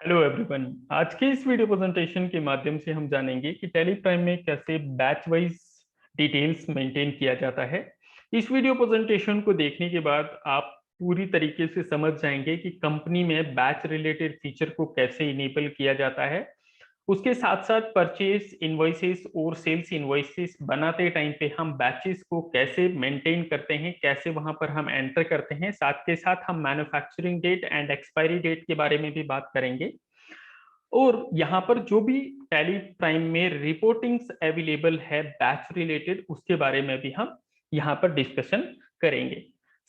Hello everyone. आज के इस वीडियो प्रेजेंटेशन के माध्यम से हम जानेंगे कि टैली प्राइम में कैसे बैच वाइज डिटेल्स मेंटेन किया जाता है। इस वीडियो प्रेजेंटेशन को देखने के बाद आप पूरी तरीके से समझ जाएंगे कि कंपनी में बैच रिलेटेड फीचर को कैसे इनेबल किया जाता है। उसके साथ साथ परचेज इनवॉइसेस और सेल्स इनवॉइसेस बनाते टाइम पे हम बैचेस को कैसे मेंटेन करते हैं, कैसे वहां पर हम एंटर करते हैं। साथ के साथ हम manufacturing date and expiry date के बारे में भी बात करेंगे। और यहाँ पर जो भी टैली प्राइम में रिपोर्टिंग्स अवेलेबल है बैच रिलेटेड, उसके बारे में भी हम यहाँ पर डिस्कशन करेंगे।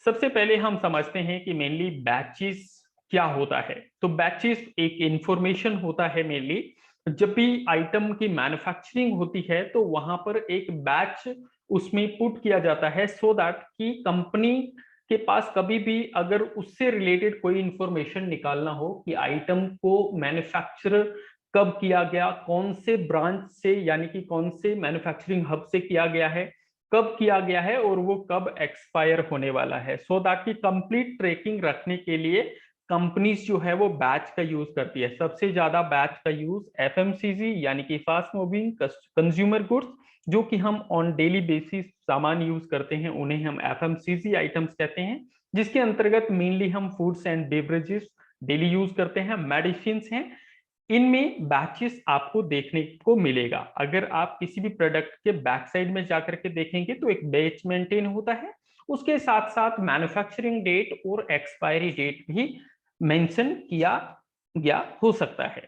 सबसे पहले हम समझते हैं कि मेनली बैचेस क्या होता है। तो बैचेस एक इंफॉर्मेशन होता है मेनली। जब भी आइटम की मैन्युफैक्चरिंग होती है तो वहां पर एक बैच उसमें पुट किया जाता है सो दैट कि कंपनी के पास कभी भी अगर उससे रिलेटेड कोई इंफॉर्मेशन निकालना हो कि आइटम को मैन्युफैक्चर कब किया गया, कौन से ब्रांच से यानी कि कौन से मैन्युफैक्चरिंग हब से किया गया है, कब किया गया है और वो कब एक्सपायर होने वाला है, सो दैट की कंप्लीट ट्रैकिंग रखने के लिए कंपनीज जो है वो बैच का यूज करती है। सबसे ज्यादा बैच का यूज एफएमसीजी यानी कि फास्ट मूविंग कंज्यूमर गुड्स, जो कि हम ऑन डेली बेसिस सामान यूज करते हैं, उन्हें हम एफएमसीजी आइटम्स कहते हैं। जिसके अंतर्गत मेनली हम foods and beverages daily use करते हैं, मेडिसिन हैं। इनमें बैचेस आपको देखने को मिलेगा। अगर आप किसी भी प्रोडक्ट के बैक साइड में जाकर के देखेंगे तो एक बैच मेंटेन होता है। उसके साथ साथ मैन्युफैक्चरिंग डेट और एक्सपायरी डेट भी मेंशन किया गया हो सकता है।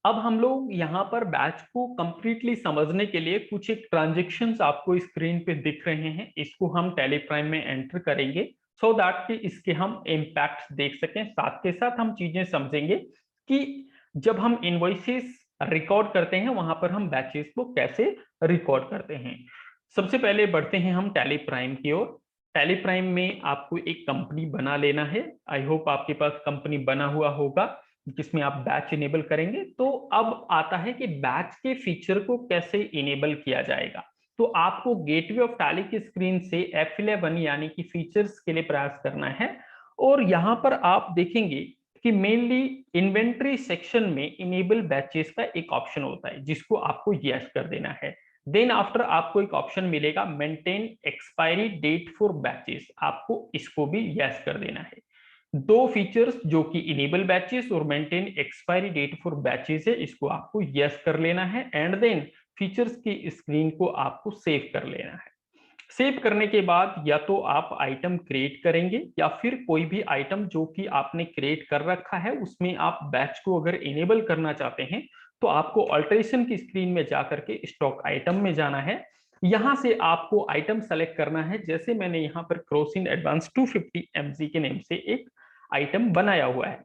अब हम लोग यहाँ पर बैच को कंप्लीटली समझने के लिए कुछ एक ट्रांजेक्शन्स आपको स्क्रीन पे दिख रहे हैं, इसको हम टैली प्राइम में एंटर करेंगे सो दैट कि इसके हम इम्पैक्ट देख सकें। साथ के साथ हम चीजें समझेंगे कि जब हम इनवॉइसेस रिकॉर्ड करते हैं वहां पर हम बैचेस को कैसे रिकॉर्ड करते हैं। सबसे पहले बढ़ते हैं हम टैली प्राइम की ओर। टैली प्राइम में आपको एक कंपनी बना लेना है। आई होप आपके पास कंपनी बना हुआ होगा जिसमें आप बैच इनेबल करेंगे। तो अब आता है कि बैच के फीचर को कैसे इनेबल किया जाएगा। तो आपको गेटवे ऑफ टैली की स्क्रीन से F11 यानी कि फीचर्स के लिए प्रयास करना है। और यहां पर आप देखेंगे कि मेनली इन्वेंट्री सेक्शन में इनेबल बैचेस का एक ऑप्शन होता है जिसको आपको यस कर देना है। देन आफ्टर आपको एक ऑप्शन मिलेगा maintain expiry date for batches, आपको इसको भी यस कर देना है। दो फीचर्स जो कि इनेबल बैचेस और maintain expiry date for batches है, इसको आपको यस कर लेना है। एंड देन फीचर्स की स्क्रीन को आपको सेव कर लेना है। सेव करने के बाद या तो आप आइटम क्रिएट करेंगे या फिर कोई भी आइटम जो कि आपने क्रिएट कर रखा है उसमें आप बैच को अगर इनेबल करना चाहते हैं तो आपको अल्टरेशन की स्क्रीन में जाकर के स्टॉक आइटम में जाना है। यहां से आपको आइटम सेलेक्ट करना है। जैसे मैंने यहां पर क्रोसिन एडवांस 250 mg के नेम से एक आइटम बनाया हुआ है।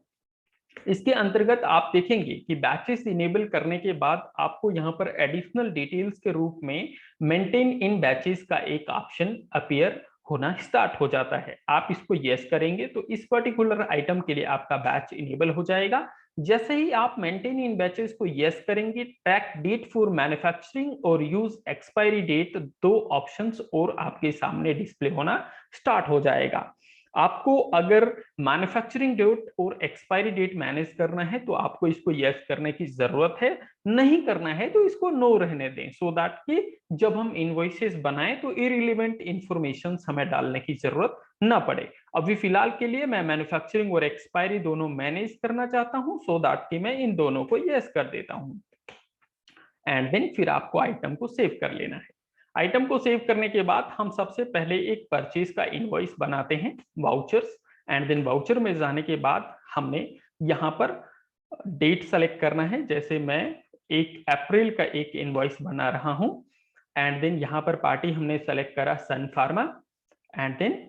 इसके अंतर्गत आप देखेंगे कि बैचेस इनेबल करने के बाद आपको यहां पर एडिशनल डिटेल्स के रूप में मेंटेन इन बैचेस का एक ऑप्शन अपीयर होना स्टार्ट हो जाता है। आप इसको यस करेंगे तो इस पर्टिकुलर आइटम के लिए आपका बैच इनेबल हो जाएगा। जैसे ही आप मेंटेन इन बैचेस को यस करेंगे, ट्रैक डेट फॉर मैन्युफैक्चरिंग और यूज एक्सपायरी डेट, दो ऑप्शंस और आपके सामने डिस्प्ले होना स्टार्ट हो जाएगा। आपको अगर मैन्युफैक्चरिंग डेट और एक्सपायरी डेट मैनेज करना है तो आपको इसको यस करने की जरूरत है। नहीं करना है तो इसको नो रहने दें सो दैट कि जब हम इनवॉइसेस बनाएं तो इरिलेवेंट इंफॉर्मेशन हमें डालने की जरूरत ना पड़े। अभी फिलहाल के लिए मैं मैन्युफैक्चरिंग और एक्सपायरी दोनों मैनेज करना चाहता हूं सो दैट कि मैं इन दोनों को यस कर देता हूं। एंड देन फिर आपको आइटम को सेव कर लेना है। आइटम को सेव करने के बाद हम सबसे पहले एक परचेज का इनवॉइस बनाते हैं, वाउचर्स। एंड देन वाउचर में जाने के बाद हमने यहाँ पर डेट सेलेक्ट करना है। जैसे मैं 1 अप्रैल का एक इनवॉइस बना रहा हूं। एंड देन यहाँ पर पार्टी हमने सेलेक्ट करा सन फार्मा। एंड देन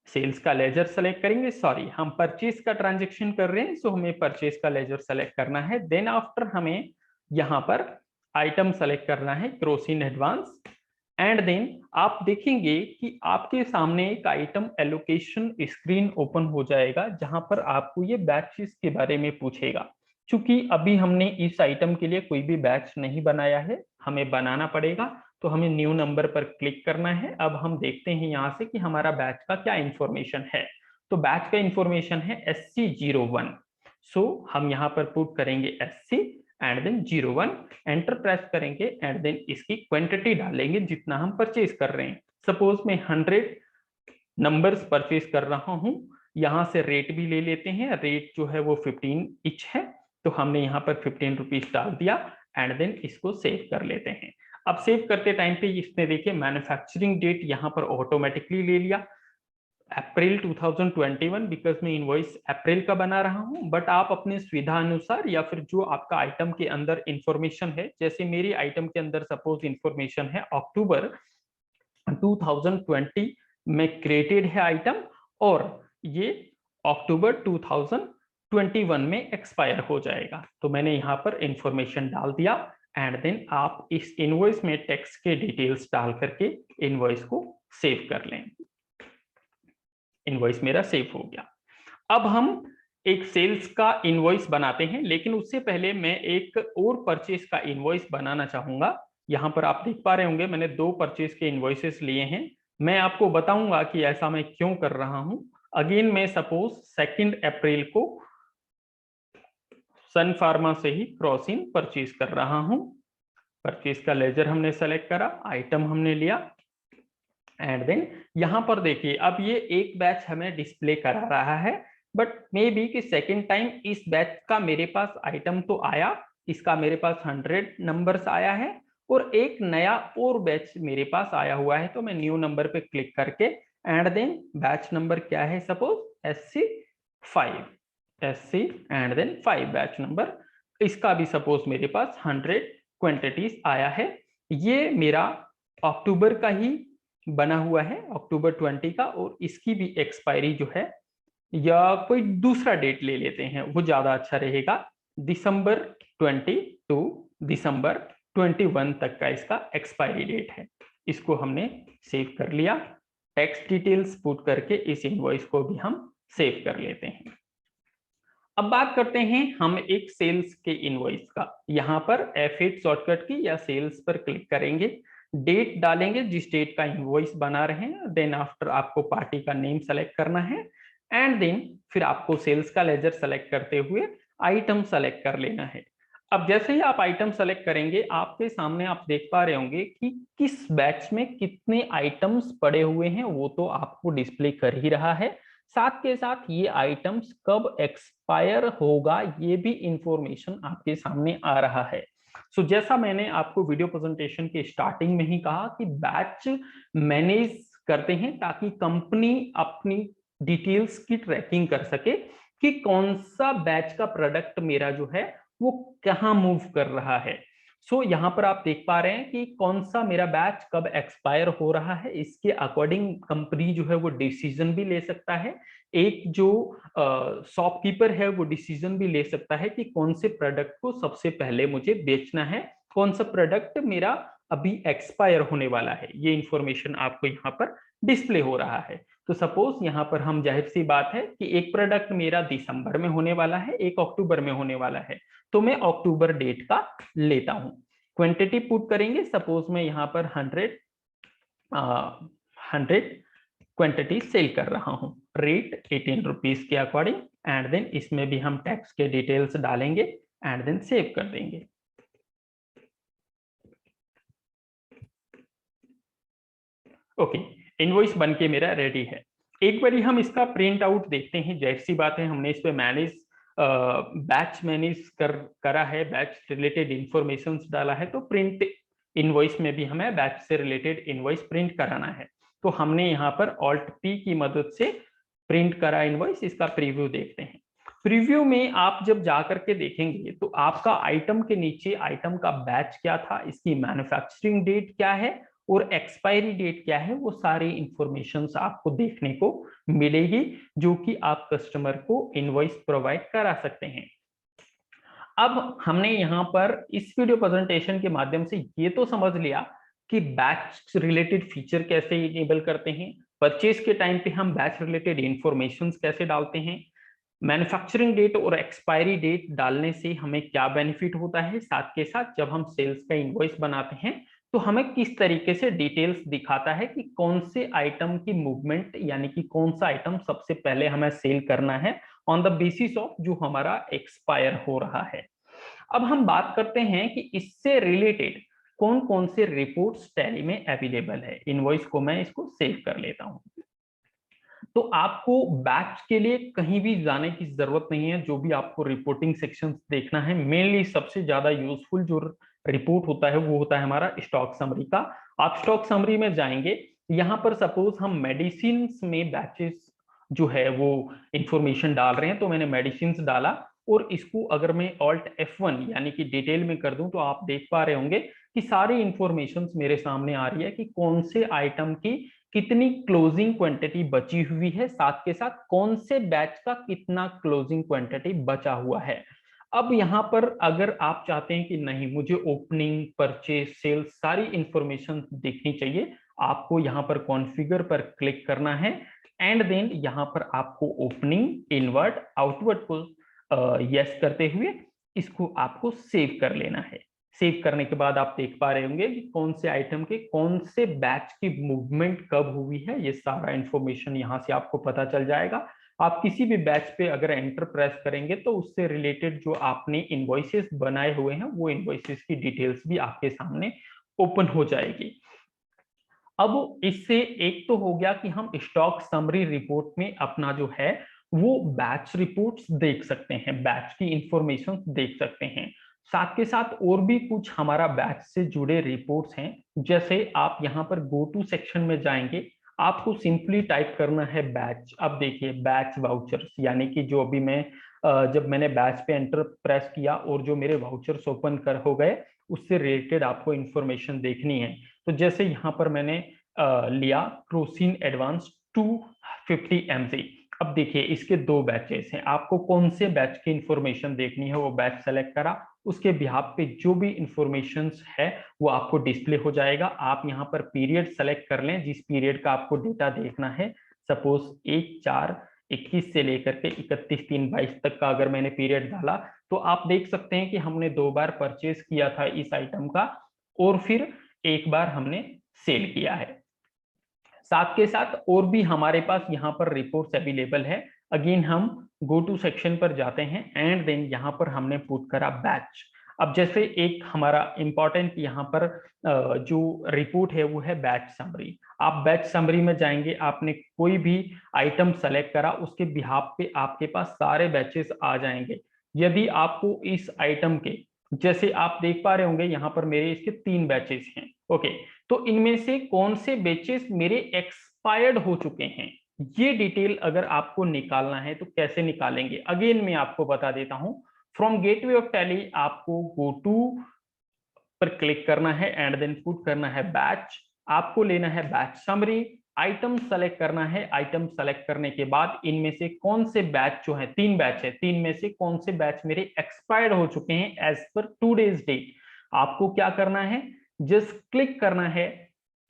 सेल्स का लेजर सेलेक्ट करेंगे। सॉरी, हम परचेज का ट्रांजेक्शन कर रहे हैं सो हमें परचेज का लेजर सेलेक्ट करना है। देन आफ्टर हमें यहाँ पर आइटम सेलेक्ट करना है क्रोसिन एडवांस। एंड देन आप देखेंगे कि आपके सामने एक आइटम एलोकेशन स्क्रीन ओपन हो जाएगा जहां पर आपको ये बैचेस के बारे में पूछेगा। क्योंकि अभी हमने इस आइटम के लिए कोई भी बैच नहीं बनाया है, हमें बनाना पड़ेगा। तो हमें न्यू नंबर पर क्लिक करना है। अब हम देखते हैं यहां से कि हमारा बैच का क्या इंफॉर्मेशन है। तो बैच का इंफॉर्मेशन है SC01। सो हम यहाँ पर पुट करेंगे SC and then 01, enter press करेंगे एंड देन इसकी क्वांटिटी डालेंगे जितना हम परचेज कर रहे हैं। सपोज मैं 100 नंबर्स परचेज कर रहा हूं, यहां से रेट भी ले लेते हैं। रेट जो है वो 15 इच है, तो हमने यहाँ पर 15 रुपीज डाल दिया एंड देन इसको सेव कर लेते हैं। अब सेव करते टाइम पे इसने देखिए मैन्युफैक्चरिंग डेट यहाँ पर ऑटोमेटिकली ले लिया अप्रैल 2021, बिकॉज मैं इनवॉइस अप्रैल का बना रहा हूं। बट आप अपने सुविधा अनुसार या फिर जो आपका आइटम के अंदर इंफॉर्मेशन है, जैसे मेरी आइटम के अंदर सपोज इंफॉर्मेशन है अक्टूबर 2020 में क्रिएटेड है आइटम, और ये अक्टूबर 2021 में एक्सपायर हो जाएगा। तो मैंने यहाँ पर इंफॉर्मेशन डाल दिया एंड देन आप इस इनवॉइस में टैक्स के डिटेल्स डाल करके इनवॉइस को सेव कर लें। इनवॉइस मेरा सेव हो गया। अब हम एक सेल्स का इनवॉइस बनाते हैं, लेकिन उससे पहले मैं एक और परचेज का इनवॉइस बनाना चाहूंगा। यहाँ पर आप देख पा रहे होंगे मैंने 2 परचेज के इनवॉइसेस लिए हैं। मैं आपको बताऊंगा कि ऐसा मैं क्यों कर रहा हूं। अगेन मैं सपोज 2 अप्रैल को सन फार्मा से ही क्रॉसिन परचेज कर रहा हूं। परचेज का लेजर हमने सेलेक्ट करा, आइटम हमने लिया एंड देन यहाँ पर देखिए अब ये एक बैच हमें डिस्प्ले करा रहा है, बट मे बी कि सेकेंड टाइम इस बैच का मेरे पास आइटम तो आया, इसका मेरे पास 100 नंबर्स आया है और एक नया और बैच मेरे पास आया हुआ है। तो मैं न्यू नंबर पे क्लिक करके एंड देन बैच नंबर क्या है, suppose SC and then 5 batch number, इसका भी सपोज मेरे पास 100 क्वांटिटीज आया है। ये मेरा अक्टूबर का ही बना हुआ है, अक्टूबर 20 का, और इसकी भी एक्सपायरी जो है, या कोई दूसरा डेट ले लेते हैं वो ज्यादा अच्छा रहेगा, दिसंबर 20 टू दिसंबर 21 तक का इसका एक्सपायरी डेट है। इसको हमने सेव कर लिया। टैक्स डिटेल्स पुट करके इस इनवॉइस को भी हम सेव कर लेते हैं। अब बात करते हैं हम एक सेल्स के इनवॉइस का। यहाँ पर F8 शॉर्टकट की या सेल्स पर क्लिक करेंगे, डेट डालेंगे जिस डेट का इनवॉइस बना रहे हैं, देन आफ्टर आपको पार्टी का नेम सेलेक्ट करना है एंड देन फिर आपको सेल्स का लेजर सेलेक्ट करते हुए आइटम सेलेक्ट कर लेना है। अब जैसे ही आप आइटम सेलेक्ट करेंगे आपके सामने आप देख पा रहे होंगे कि किस बैच में कितने आइटम्स पड़े हुए हैं, वो तो आपको डिस्प्ले कर ही रहा है। साथ के साथ ये आइटम्स कब एक्सपायर होगा ये भी इंफॉर्मेशन आपके सामने आ रहा है। सो जैसा मैंने आपको वीडियो प्रेजेंटेशन के स्टार्टिंग में ही कहा कि बैच मैनेज करते हैं ताकि कंपनी अपनी डिटेल्स की ट्रैकिंग कर सके कि कौन सा बैच का प्रोडक्ट मेरा जो है वो कहाँ मूव कर रहा है। सो यहाँ पर आप देख पा रहे हैं कि कौन सा मेरा बैच कब एक्सपायर हो रहा है, इसके अकॉर्डिंग कंपनी जो है वो डिसीजन भी ले सकता है। एक जो शॉपकीपर है वो डिसीजन भी ले सकता है कि कौन से प्रोडक्ट को सबसे पहले मुझे बेचना है, कौन सा प्रोडक्ट मेरा अभी एक्सपायर होने वाला है। ये इंफॉर्मेशन आपको यहाँ पर डिस्प्ले हो रहा है। तो सपोज यहाँ पर हम जाहिर सी बात है कि एक प्रोडक्ट मेरा दिसंबर में होने वाला है, एक अक्टूबर में होने वाला है, तो मैं अक्टूबर डेट का लेता हूं। क्वांटिटी पुट करेंगे, सपोज मैं यहाँ पर 100 क्वांटिटी सेल कर रहा हूं, रेट 18 रुपीज के अकॉर्डिंग एंड देन इसमें भी हम टैक्स के डिटेल्स डालेंगे एंड देन सेव कर देंगे। ओके, इनवॉइस बन के मेरा रेडी है। एक बार हम इसका प्रिंट आउट देखते हैं। जाहिर सी बात है हमने इस पे मैनेज बैच मैनेज करा है, बैच रिलेटेड इंफॉर्मेशन डाला है, तो प्रिंट इनवॉइस में भी हमें बैच से रिलेटेड इनवॉइस प्रिंट कराना है। तो हमने यहाँ पर Alt P की मदद से प्रिंट करा इनवॉइस। इसका प्रीव्यू देखते हैं। प्रीव्यू में आप जब जाकर के देखेंगे तो आपका आइटम के नीचे आइटम का बैच क्या था, इसकी मैन्युफैक्चरिंग डेट क्या है और एक्सपायरी डेट क्या है, वो सारी इंफॉर्मेशन आपको देखने को मिलेगी, जो कि आप कस्टमर को इनवॉइस प्रोवाइड करा सकते हैं। अब हमने यहाँ पर इस वीडियो प्रेजेंटेशन के माध्यम से ये तो समझ लिया कि बैच रिलेटेड फीचर कैसे इनेबल करते हैं, परचेज के टाइम पे हम बैच रिलेटेड इंफॉर्मेशन कैसे डालते हैं, मैन्युफैक्चरिंग डेट और एक्सपायरी डेट डालने से हमें क्या बेनिफिट होता है, साथ के साथ जब हम सेल्स का इनवॉइस बनाते हैं तो हमें किस तरीके से डिटेल्स दिखाता है कि कौन से आइटम की मूवमेंट, यानी कि कौन सा आइटम सबसे पहले हमें सेल करना है ऑन द बेसिस ऑफ जो हमारा एक्सपायर हो रहा है। अब हम बात करते हैं कि इससे रिलेटेड कौन कौन से रिपोर्ट्स टैली में अवेलेबल है। इनवॉइस को मैं इसको सेव कर लेता हूं। तो आपको बैच के लिए कहीं भी जाने की जरूरत नहीं है। जो भी आपको रिपोर्टिंग सेक्शन देखना है, मेनली सबसे ज्यादा यूजफुल जो रिपोर्ट होता है वो होता है हमारा स्टॉक समरी का। आप स्टॉक समरी में जाएंगे, यहाँ पर सपोज हम मेडिसिन में बैचेस जो है वो इंफॉर्मेशन डाल रहे हैं, तो मैंने मेडिसिन डाला और इसको अगर मैं ऑल्ट F1 यानी कि डिटेल में कर दूं तो आप देख पा रहे होंगे कि सारी इंफॉर्मेशन मेरे सामने आ रही है कि कौन से आइटम की कितनी क्लोजिंग क्वांटिटी बची हुई है, साथ के साथ कौन से बैच का कितना क्लोजिंग क्वांटिटी बचा हुआ है। अब यहाँ पर अगर आप चाहते हैं कि नहीं मुझे ओपनिंग, परचेज, सेल्स सारी इंफॉर्मेशन देखनी चाहिए, आपको यहाँ पर कॉन्फ़िगर पर क्लिक करना है एंड देन यहाँ पर आपको ओपनिंग, इनवर्ट, आउटवर्ट को यस करते हुए इसको आपको सेव कर लेना है। सेव करने के बाद आप देख पा रहे होंगे कि कौन से आइटम के कौन से बैच की मूवमेंट कब हुई है, ये सारा इंफॉर्मेशन यहाँ से आपको पता चल जाएगा। आप किसी भी बैच पे अगर एंटर प्रेस करेंगे तो उससे रिलेटेड जो आपने इनवॉइसेस बनाए हुए हैं वो इनवॉइसेस की डिटेल्स भी आपके सामने ओपन हो जाएगी। अब इससे एक तो हो गया कि हम स्टॉक समरी रिपोर्ट में अपना जो है वो बैच रिपोर्ट्स देख सकते हैं, बैच की इंफॉर्मेशन देख सकते हैं। साथ के साथ और भी कुछ हमारा बैच से जुड़े रिपोर्ट्स हैं। जैसे आप यहाँ पर गो टू सेक्शन में जाएंगे, आपको सिंपली टाइप करना है बैच। अब देखिए बैच वाउचर्स, यानी कि जो अभी मैं जब मैंने बैच पे एंटर प्रेस किया और जो मेरे वाउचर्स ओपन कर हो गए, उससे रिलेटेड आपको इंफॉर्मेशन देखनी है। तो जैसे यहाँ पर मैंने लिया क्रोसिन एडवांस 250 mg। अब देखिए इसके दो बैचेस हैं, आपको कौन से बैच की इंफॉर्मेशन देखनी है वो बैच सेलेक्ट करा, उसके बिहाफ पे जो भी इंफॉर्मेशन है वो आपको डिस्प्ले हो जाएगा। आप यहाँ पर पीरियड सेलेक्ट कर लें जिस पीरियड का आपको डेटा देखना है। सपोज 1/4/21 से लेकर के 31/3/22 तक का अगर मैंने पीरियड डाला तो आप देख सकते हैं कि हमने 2 बार परचेज किया था इस आइटम का और फिर 1 बार हमने सेल किया है। साथ के साथ और भी हमारे पास यहाँ पर रिपोर्ट्स अवेलेबल है। अगेन हम गो टू सेक्शन पर जाते हैं एंड देन यहाँ पर हमने पुट करा बैच। अब जैसे एक हमारा इंपॉर्टेंट यहाँ पर जो रिपोर्ट है वो है बैच समरी। आप बैच समरी में जाएंगे, आपने कोई भी आइटम सेलेक्ट करा उसके बिहाफ पे आपके पास सारे बैचेस आ जाएंगे। यदि आपको इस आइटम के, जैसे आप देख पा रहे होंगे यहाँ पर मेरे इसके 3 बैचेस हैं, ओके, तो इनमें से कौन से बैचेस मेरे एक्सपायर्ड हो चुके हैं, ये डिटेल अगर आपको निकालना है तो कैसे निकालेंगे, अगेन मैं आपको बता देता हूं। फ्रॉम गेटवे ऑफ टैली आपको गो टू पर क्लिक करना है एंड देन पुट करना है बैच। आपको लेना है बैच समरी, आइटम सेलेक्ट करना है। आइटम सेलेक्ट करने के बाद इनमें से कौन से बैच जो है, 3 बैच है, 3 में से कौन से बैच मेरे एक्सपायर्ड हो चुके हैं एज पर टूडेज डेट, आपको क्या करना है, जस्ट क्लिक करना है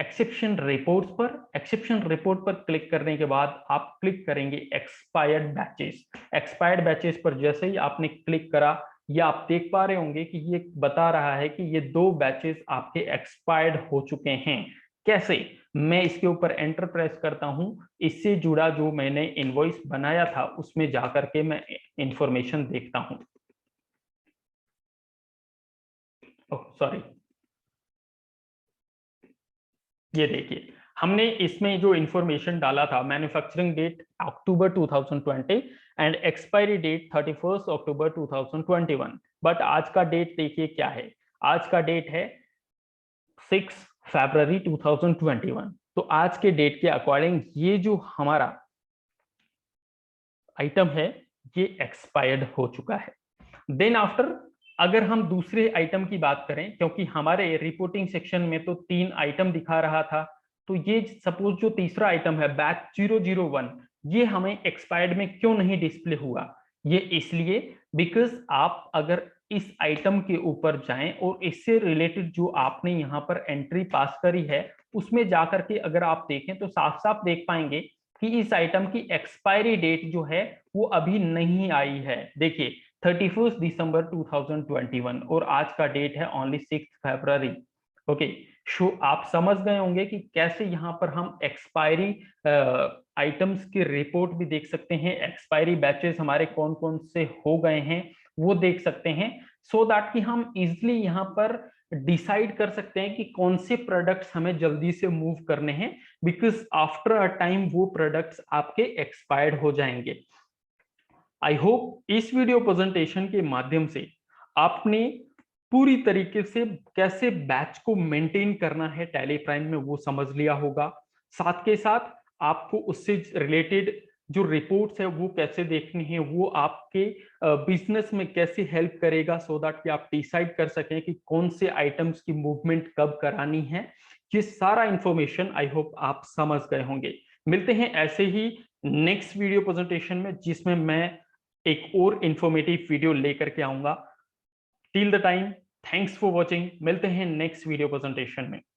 एक्सेप्शन रिपोर्ट्स पर। एक्सेप्शन रिपोर्ट पर क्लिक करने के बाद आप क्लिक करेंगे एक्सपायर्ड बैचेस। एक्सपायर्ड बैचेस पर जैसे ही आपने क्लिक करा, ये आप देख पा रहे होंगे कि ये बता रहा है कि ये 2 बैचेस आपके एक्सपायर्ड हो चुके हैं। कैसे, मैं इसके ऊपर एंटर प्रेस करता हूं, इससे जुड़ा जो मैंने इनवॉइस बनाया था उसमें जाकर के मैं इंफॉर्मेशन देखता हूं। सॉरी, ये देखिए हमने इसमें जो इंफॉर्मेशन डाला था, manufacturing date October 2020 and expiry date 31 October 2021। But आज का डेट देखिए क्या है, आज का डेट है 6 फरवरी 2021। तो आज के डेट के अकॉर्डिंग ये जो हमारा आइटम है ये एक्सपायर्ड हो चुका है। देन आफ्टर अगर हम दूसरे आइटम की बात करें, क्योंकि हमारे रिपोर्टिंग सेक्शन में तो 3 आइटम दिखा रहा था, तो ये सपोज जो तीसरा आइटम है बैच 001, ये हमें एक्सपायर्ड में क्यों नहीं डिस्प्ले हुआ, ये इसलिए बिकॉज आप अगर इस आइटम के ऊपर जाएं और इससे रिलेटेड जो आपने यहाँ पर एंट्री पास करी है उसमें जाकर के अगर आप देखें तो साफ साफ देख पाएंगे कि इस आइटम की एक्सपायरी डेट जो है वो अभी नहीं आई है। देखिए 31 दिसंबर 2021 और आज का डेट है ओनली 6 फरवरी। ओके, सो आप समझ गए होंगे कि कैसे यहाँ पर हम एक्सपायरी आइटम्स की रिपोर्ट भी देख सकते हैं, एक्सपायरी बैचेस हमारे कौन कौन से हो गए हैं वो देख सकते हैं, सो दैट कि हम इजिली यहाँ पर डिसाइड कर सकते हैं कि कौन से प्रोडक्ट्स हमें जल्दी से मूव करने हैं, बिकॉज आफ्टर अ टाइम वो प्रोडक्ट्स आपके एक्सपायर्ड हो जाएंगे। आई होप इस वीडियो प्रेजेंटेशन के माध्यम से आपने पूरी तरीके से कैसे बैच को मेंटेन करना है टैली प्राइम में वो समझ लिया होगा। साथ के साथ आपको उससे रिलेटेड जो रिपोर्ट्स है वो कैसे देखनी है, वो आपके बिजनेस में कैसे हेल्प करेगा, सो दैट कि आप डिसाइड कर सकें कि कौन से आइटम्स की मूवमेंट कब करानी है। ये सारा इंफॉर्मेशन आई होप आप समझ गए होंगे। मिलते हैं ऐसे ही नेक्स्ट वीडियो प्रेजेंटेशन में, जिसमें मैं एक और इंफॉर्मेटिव वीडियो लेकर के आऊंगा। Till the time, thanks for watching. मिलते हैं नेक्स्ट वीडियो प्रेजेंटेशन में।